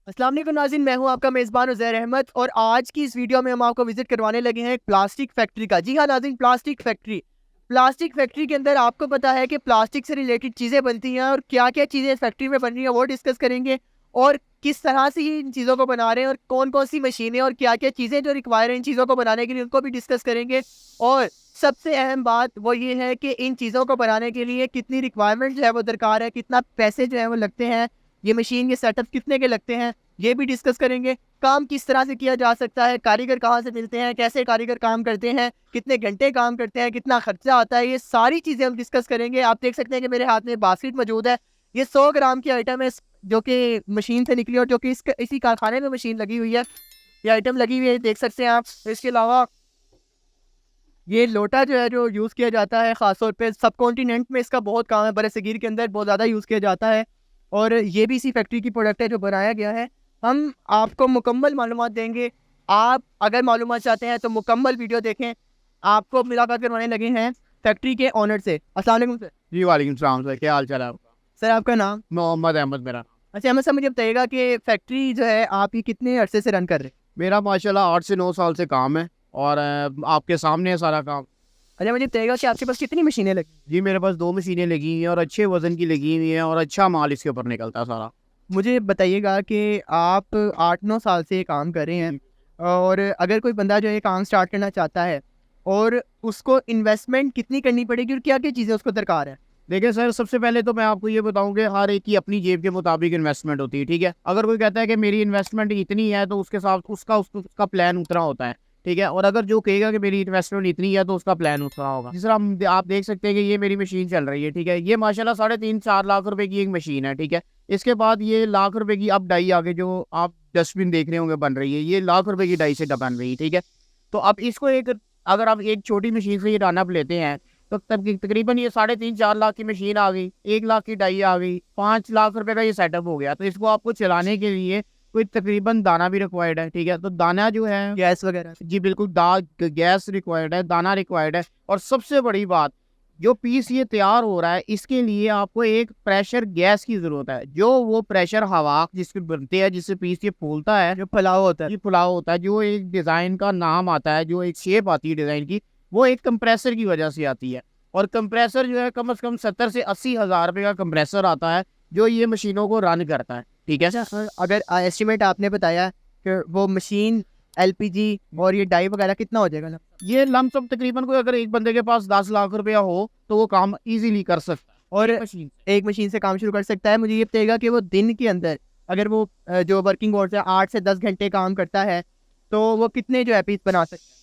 अस्सलाम वालेकुम नाज़रीन, मैं हूं आपका मेज़बान उज़ैर अहमद और आज की इस वीडियो में हम आपको विज़िट करवाने लगे हैं एक प्लास्टिक फैक्ट्री का। जी हाँ नाज़रीन, प्लास्टिक फैक्ट्री। प्लास्टिक फैक्ट्री के अंदर आपको पता है कि प्लास्टिक से रिलेटेड चीज़ें बनती हैं और क्या-क्या चीज़ें इस फैक्ट्री में बन रही हैं वो डिस्कस करेंगे और किस तरह से ये इन चीज़ों को बना रहे हैं और कौन-कौन सी मशीनें और क्या-क्या चीज़ें जो रिक्वायर हैं इन चीज़ों को बनाने के लिए उनको भी डिस्कस करेंगे। और सबसे अहम बात वो ये है कि इन चीज़ों को बनाने के लिए कितनी रिक्वायरमेंट जो है वो दरकार है, कितना पैसे जो है वो लगते हैं, ये मशीन के सेटअप कितने के लगते हैं, ये भी डिस्कस करेंगे। काम किस तरह से किया जा सकता है, कारीगर कहाँ से मिलते हैं, कैसे कारीगर काम करते हैं, कितने घंटे काम करते हैं, कितना खर्चा आता है, ये सारी चीज़ें हम डिस्कस करेंगे। आप देख सकते हैं कि मेरे हाथ में बास्केट मौजूद है। ये 100 ग्राम की आइटम है जो कि मशीन से निकली और जो कि इसी कारखाने में मशीन लगी हुई है। ये आइटम लगी हुई है, देख सकते हैं आप। इसके अलावा ये लोटा जो है जो यूज़ किया जाता है ख़ास तौर पे सब कॉन्टिनेंट में इसका बहुत काम है, बरसगीर के अंदर बहुत ज़्यादा यूज़ किया जाता है और ये भी इसी फैक्ट्री की प्रोडक्ट है जो बनाया गया है। हम आपको मुकम्मल मालूमात देंगे। आप अगर मालूमात चाहते हैं तो मुकम्मल वीडियो देखें। आपको मुलाकात करवाने लगे हैं फैक्ट्री के ओनर से। अस्सलाम वालेकुम सर। जी वालेकुम सलाम सर, क्या हाल चाल है आपका? सर आपका नाम? मोहम्मद अहमद मेरा। अच्छा अहमद साहब, मुझे बताइएगा कि फैक्ट्री जो है आप ये कितने अरसे से रन कर रहे हैं? मेरा माशाल्लाह 8 से 9 साल से काम है और आपके सामने है सारा काम। अच्छा मुझे बताइएगा कि आपके पास कितनी मशीनें लगी? जी मेरे पास 2 मशीनें लगी हुई हैं और अच्छे वज़न की लगी हुई हैं और अच्छा माल इसके ऊपर निकलता है सारा। मुझे बताइएगा कि आप 8-9 साल से ये काम कर रहे हैं और अगर कोई बंदा जो है काम स्टार्ट करना चाहता है और उसको इन्वेस्टमेंट कितनी करनी पड़ेगी और क्या-क्या चीज़ें उसको दरकार है? देखिए सर, सबसे पहले तो मैं आपको ये बताऊँ कि हर एक की अपनी जेब के मुताबिक इन्वेस्टमेंट होती है, ठीक है? अगर कोई कहता है कि मेरी इन्वेस्टमेंट इतनी है तो उसके साथ उसका प्लान उतना होता है, ठीक है? और अगर जो कहेगा कि मेरी इन्वेस्टमेंट इतनी है तो उसका प्लान उतना होगा। जिस तरह आप देख सकते हैं कि ये मेरी मशीन चल रही है, ठीक है? ये माशाल्लाह 3.5-4 लाख रुपए की एक मशीन है, ठीक है? इसके बाद ये लाख रुपए की अब डाई आगे जो आप डस्टबिन देख रहे होंगे बन रही है, ये लाख रुपए की डाई से बन रही है, ठीक है? तो अब इसको अगर आप एक छोटी मशीन से ये रन अप लेते हैं तो तब तकरीबन ये 3.5-4 लाख की मशीन आ गई, 1 लाख की डाई आ गई, 5 लाख रुपए का ये सेटअप हो गया। तो इसको आपको चलाने के लिए कोई तकरीबन दाना भी रिक्वायर्ड है, ठीक है? तो दाना जो है गैस वगैरह? जी बिल्कुल गैस रिक्वायर्ड है, दाना रिक्वायर्ड है और सबसे बड़ी बात, जो पीस ये तैयार हो रहा है इसके लिए आपको एक प्रेशर गैस की ज़रूरत है। जो वो प्रेशर हवा जिससे बनते हैं, जिससे पीस ये फूलता है, जो पुलाव होता है। ये पुलाव होता है, जो एक डिज़ाइन का नाम आता है, जो एक शेप आती है डिज़ाइन की, वो एक कंप्रेसर की वजह से आती है। और कंप्रेसर जो है कम से कम 70 से 80 हज़ार रुपए का कंप्रेसर आता है, जो ये मशीनों को रन करता है, ठीक है? अच्छा अगर एस्टिमेट आपने बताया कि वो मशीन, एलपीजी और ये डाई वगैरह कितना हो जाएगा ना? ये लमसम तकरीबन कोई अगर एक बंदे के पास 10 लाख रुपया हो, तो वो काम ईज़िली कर सकता है और मशीन से। एक मशीन से काम शुरू कर सकता है। मुझे ये बताइएगा कि वो दिन के अंदर अगर वो जो वर्किंग आवर्स है 8 से 10 घंटे काम करता है, तो वो कितने जो है पीस बना सकता है?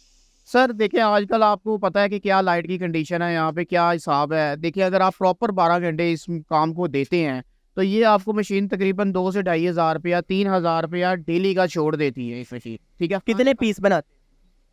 सर देखिए, आजकल आपको पता है कि क्या लाइट की कंडीशन है, यहाँ पे क्या हिसाब है। देखिए, अगर आप प्रॉपर 12 घंटे इस काम को देते हैं, तो ये आपको मशीन तकरीबन 2 से ढाई हज़ार रुपया, 3,000 रुपया डेली का छोड़ देती है इस मशीन, ठीक है? कितने पीस बनाते हैं?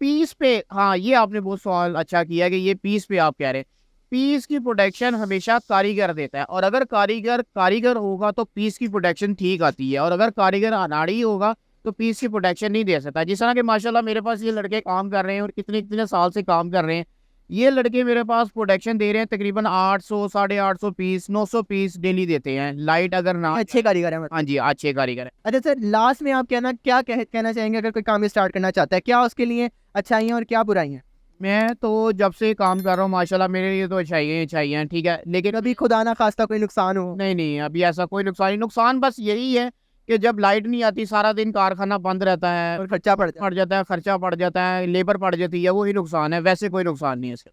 पीस पे, हाँ, ये आपने बहुत सवाल अच्छा किया कि ये पीस पे आप कह रहे हैं। पीस की प्रोडक्शन हमेशा कारीगर देता है और अगर कारीगर होगा तो पीस की प्रोडक्शन ठीक आती है और अगर कारीगर अनाड़ी होगा तो पीस की प्रोडक्शन नहीं दे सकता। जिस तरह कि माशाल्लाह मेरे पास ये लड़के काम कर रहे हैं और कितने साल से काम कर रहे हैं। ये लड़के मेरे पास प्रोडक्शन दे रहे हैं तकरीबन 800, 850 पीस, 900 पीस डेली देते हैं। लाइट अगर ना, अच्छे कारीगर हैं मतलब। हाँ जी, अच्छे कारीगर हैं। अच्छा सर, लास्ट में आप कहना चाहेंगे अगर कोई काम स्टार्ट करना चाहता है, क्या उसके लिए अच्छाइयाँ और क्या बुराइयाँ? मैं तो जब से काम कर रहा हूँ माशाल्लाह मेरे लिए तो अच्छाइयाँ ही अच्छाइयाँ हैं, ठीक है? लेकिन कभी खुदा ना खास्ता कोई नुकसान हो? नहीं, अभी ऐसा कोई नुकसान नहीं। नुकसान बस यही है कि जब लाइट नहीं आती, सारा दिन कारखाना बंद रहता है, और खर्चा पड़ जाए? खर्चा पड़ जाता है, लेबर पड़ जाती है, वही नुकसान है, वैसे कोई नुकसान नहीं है इसका।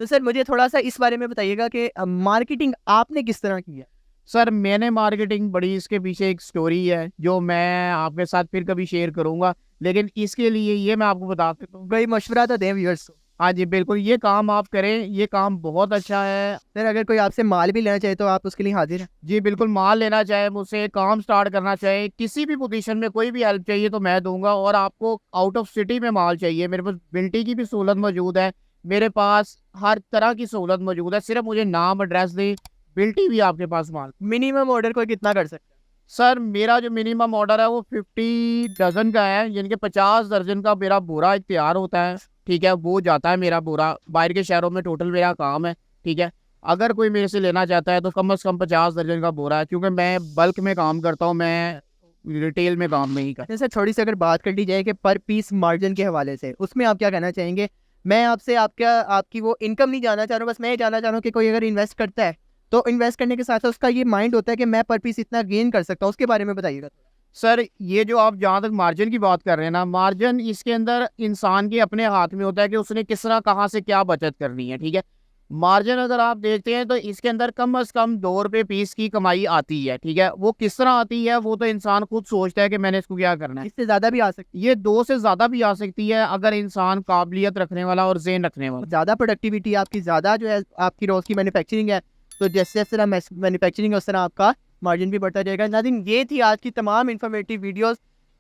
तो सर मुझे थोड़ा-सा इस बारे में बताइएगा कि मार्केटिंग आपने किस तरह की है? सर मैंने मार्केटिंग बड़ी, इसके पीछे एक स्टोरी है, जो मैं आपके साथ फिर कभी शेयर करूँगा, लेकिन इसके लिए ये मैं आपको बता देता हूँ। कोई मशवरा तो दें व्यूअर्स को। हाँ जी, बिल्कुल, ये काम आप करें, ये काम बहुत अच्छा है। सर अगर कोई आपसे माल भी लेना चाहे तो आप उसके लिए हाज़िर हैं? जी बिल्कुल, माल लेना चाहे मुझसे, काम स्टार्ट करना चाहे, किसी भी पोजीशन में कोई भी हेल्प चाहिए तो मैं दूँगा और आपको आउट ऑफ सिटी में माल चाहिए, मेरे पास बिल्टी की भी सहूलत मौजूद है, मेरे पास हर तरह की सहूलत मौजूद है, सिर्फ़ मुझे नाम एड्रेस दें, बिल्टी भी आपके पास माल। मिनिमम ऑर्डर कोई कितना कर सकता है? सर मेरा जो मिनिमम ऑर्डर है वो 50 डज़न का है, यानी कि 50 दर्जन का मेरा बोरा तैयार होता है, ठीक है? वो जाता है मेरा बोरा बाहर के शहरों में, टोटल मेरा काम है, ठीक है? अगर कोई मेरे से लेना चाहता है तो कम से कम 50 दर्जन का बोरा है, क्योंकि मैं बल्क में काम करता हूँ, मैं रिटेल में काम नहीं कर। सर थोड़ी सी अगर बात कर ली जाए कि पर पीस मार्जिन के हवाले से, उसमें आप क्या कहना चाहेंगे? मैं आपसे आपकी वो इनकम नहीं जानना चाह रहा हूँ, बस मैं ये जानना चाह रहा हूँ कि कोई अगर इन्वेस्ट करता है तो इन्वेस्ट करने के साथ साथ उसका ये माइंड होता है कि मैं पर पीस इतना गेन कर सकता हूँ, उसके बारे में बताइएगा। सर ये जो आप जहाँ तक मार्जिन की बात कर रहे हैं ना, मार्जिन इसके अंदर इंसान के अपने हाथ में होता है कि उसने किस तरह कहाँ से क्या बचत करनी है, ठीक है। मार्जिन अगर आप देखते हैं तो इसके अंदर कम से कम 2 रुपये पीस की कमाई आती है, ठीक है। वो किस तरह आती है वो तो इंसान खुद सोचता है कि मैंने इसको क्या करना है। इससे ज़्यादा भी आ सकती ये 2 से ज़्यादा भी आ सकती है अगर इंसान काबिलियत रखने वाला और ज़हन रखने वाला। है, ज़्यादा प्रोडक्टिविटी आपकी, ज़्यादा जो है आपकी रोज़ की मैन्युफैक्चरिंग है, तो जैसे जैसे तरह मैन्युफैक्चरिंग है उस तरह आपका मार्जिन भी बढ़ता जाएगा। नाज़रीन ये थी आज की तमाम इन्फॉर्मेटिव वीडियोस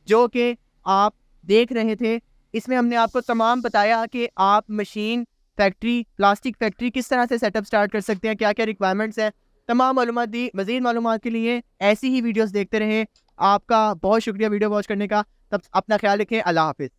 जो कि आप देख रहे थे। इसमें हमने आपको तमाम बताया कि आप मशीन फैक्ट्री, प्लास्टिक फैक्ट्री किस तरह से सेटअप स्टार्ट कर सकते हैं, क्या क्या रिक्वायरमेंट्स हैं, तमाम मालूमात दी। मज़ीद मालूमात के लिए ऐसी ही वीडियोस देखते रहें। आपका बहुत शुक्रिया वीडियो वॉच करने का। तब अपना ख्याल रखें। अल्लाह हाफिज़।